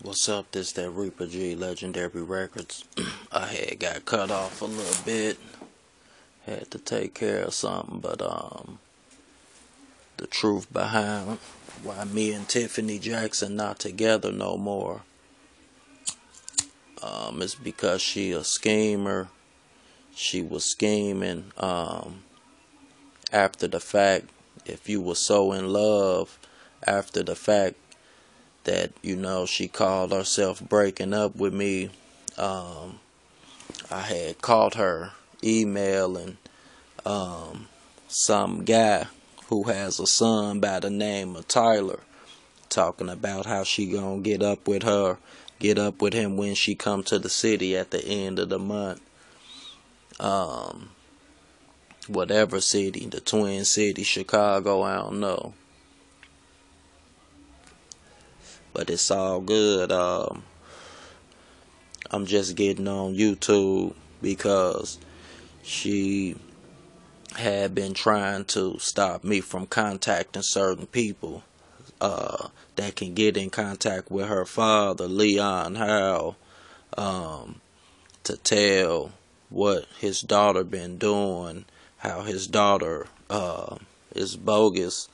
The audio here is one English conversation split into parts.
What's up? This that Reaper G Legendary Records. I had got cut off a little bit. Had to take care of something, but the truth behind why me and Tiffany Jackson not together no more. It's because she a schemer. She was scheming after the fact. If you were so in love after the fact that, she called herself breaking up with me. I had caught her emailing some guy who has a son by the name of Tyler, talking about how she gonna get up with him when she come to the city at the end of the month. Whatever city, the Twin City, Chicago, I don't know. But it's all good. I'm just getting on YouTube because she had been trying to stop me from contacting certain people that can get in contact with her father, Leon Howe, to tell what his daughter been doing, how his daughter is bogus,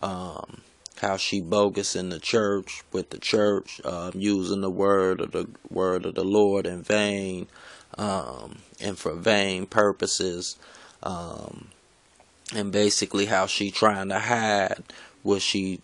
how she bogus in the church, with the church, using the word of the Lord in vain, and for vain purposes, and basically how she trying to hide what she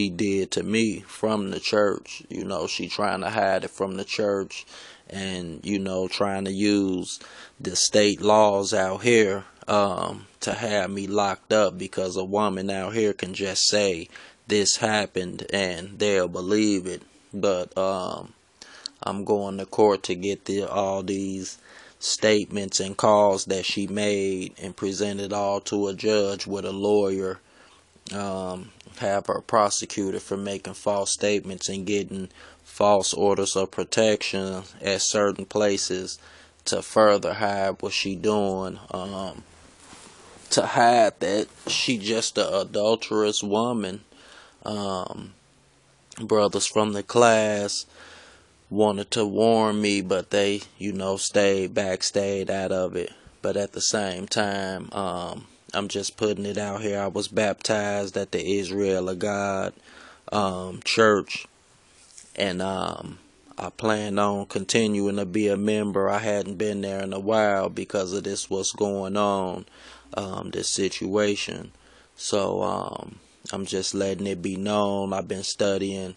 did to me from the church. She trying to hide it from the church, and trying to use the state laws out here to have me locked up, because a woman out here can just say this happened and they'll believe it. But I'm going to court to get all these statements and calls that she made and presented all to a judge with a lawyer, have her prosecuted for making false statements and getting false orders of protection at certain places to further hide what she doing, to hide that she just an adulterous woman. Brothers from the class wanted to warn me, but they, stayed out of it. But at the same time, I'm just putting it out here. I was baptized at the Israel of God church, and I plan on continuing to be a member. I hadn't been there in a while because of this what's going on, this situation. So I'm just letting it be known. I've been studying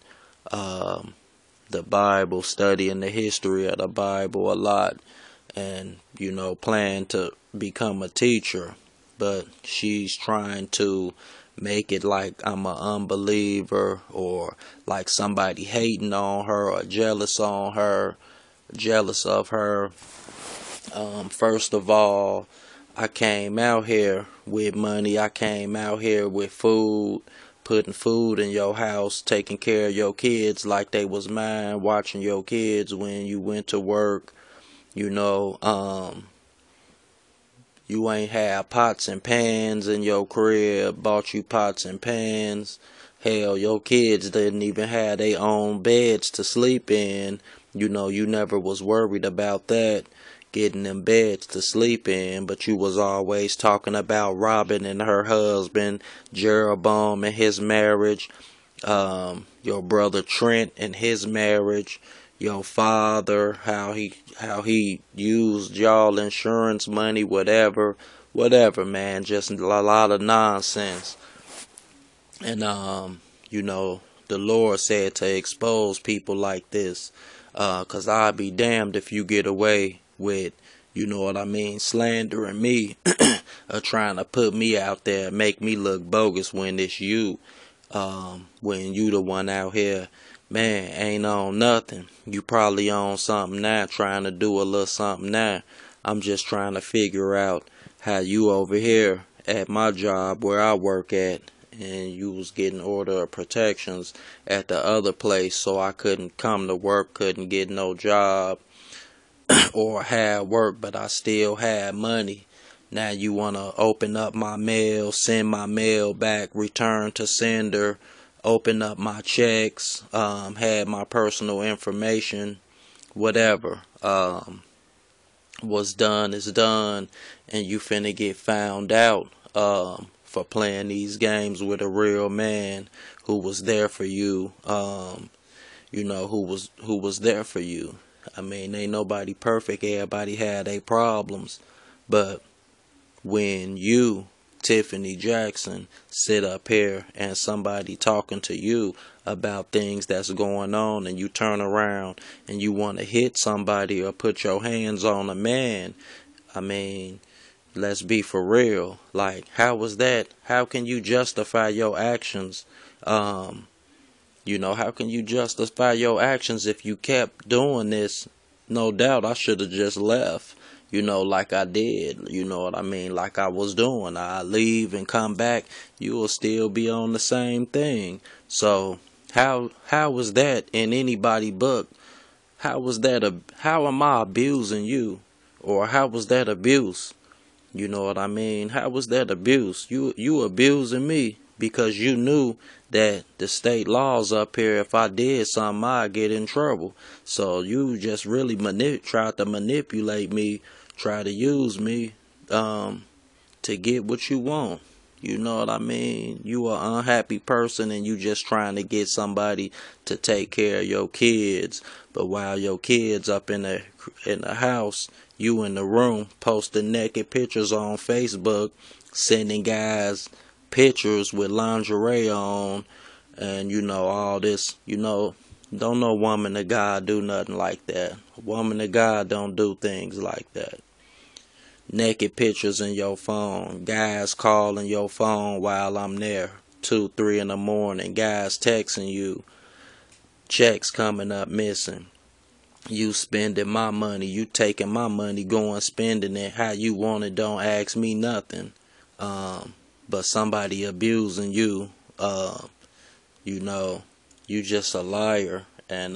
the Bible, studying the history of the Bible a lot, and plan to become a teacher. But she's trying to make it like I'm an unbeliever, or like somebody hating on her or jealous of her. First of all, I came out here with money. I came out here with food, putting food in your house, taking care of your kids like they was mine, watching your kids when you went to work. You ain't had pots and pans in your crib, bought you pots and pans. Hell, your kids didn't even have their own beds to sleep in. You never was worried about that, getting them beds to sleep in, but you was always talking about Robin and her husband, Jeroboam and his marriage, your brother Trent and his marriage, your father, how he used y'all insurance money, whatever, man, just a lot of nonsense. And the Lord said to expose people like this, 'cause I'll be damned if you get away with, slandering me, or trying to put me out there, make me look bogus when it's you, when you the one out here, man, ain't on nothing. You probably on something now, trying to do a little something now. I'm just trying to figure out how you over here at my job where I work at, and you was getting order of protections at the other place, so I couldn't come to work, couldn't get no job, or had work, but I still had money. Now you want to open up my mail, send my mail back, return to sender, opened up my checks, had my personal information, whatever. What's done is done, and you finna get found out for playing these games with a real man who was there for you. Who was there for you. I mean, ain't nobody perfect. Everybody had their problems, but when you, Tiffany Jackson, sit up here and somebody talking to you about things that's going on, and you turn around and you want to hit somebody or put your hands on a man, I mean, let's be for real. Like, how was that? How can you justify your actions? How can you justify your actions if you kept doing this? No doubt I should have just left, like I did, you know what I mean, like I was doing. I leave and come back, you will still be on the same thing. So how was that in anybody book? How am I abusing you? Or how was that abuse? You know what I mean? How was that abuse? You abusing me because you knew that the state laws up here, if I did something, I'd get in trouble. So you just really tried to manipulate me, try to use me to get what you want. You know what I mean? You an unhappy person and you just trying to get somebody to take care of your kids. But while your kids up in the house, you in the room posting naked pictures on Facebook, sending guys pictures with lingerie on, and all this. Don't no woman of God do nothing like that. A woman of God don't do things like that. Naked pictures in your phone, guys calling your phone while I'm there, 2, 3 in the morning, guys texting you, checks coming up missing, you spending my money, you taking my money, going spending it how you want it, don't ask me nothing. But somebody abusing you, you just a liar, and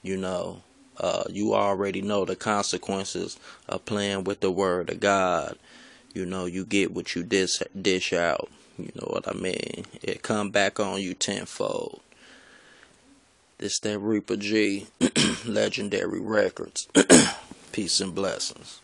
you already know the consequences of playing with the word of God. You get what you dish out. You know what I mean? It come back on you tenfold. This that Reaper G, Legendary Records. Peace and blessings.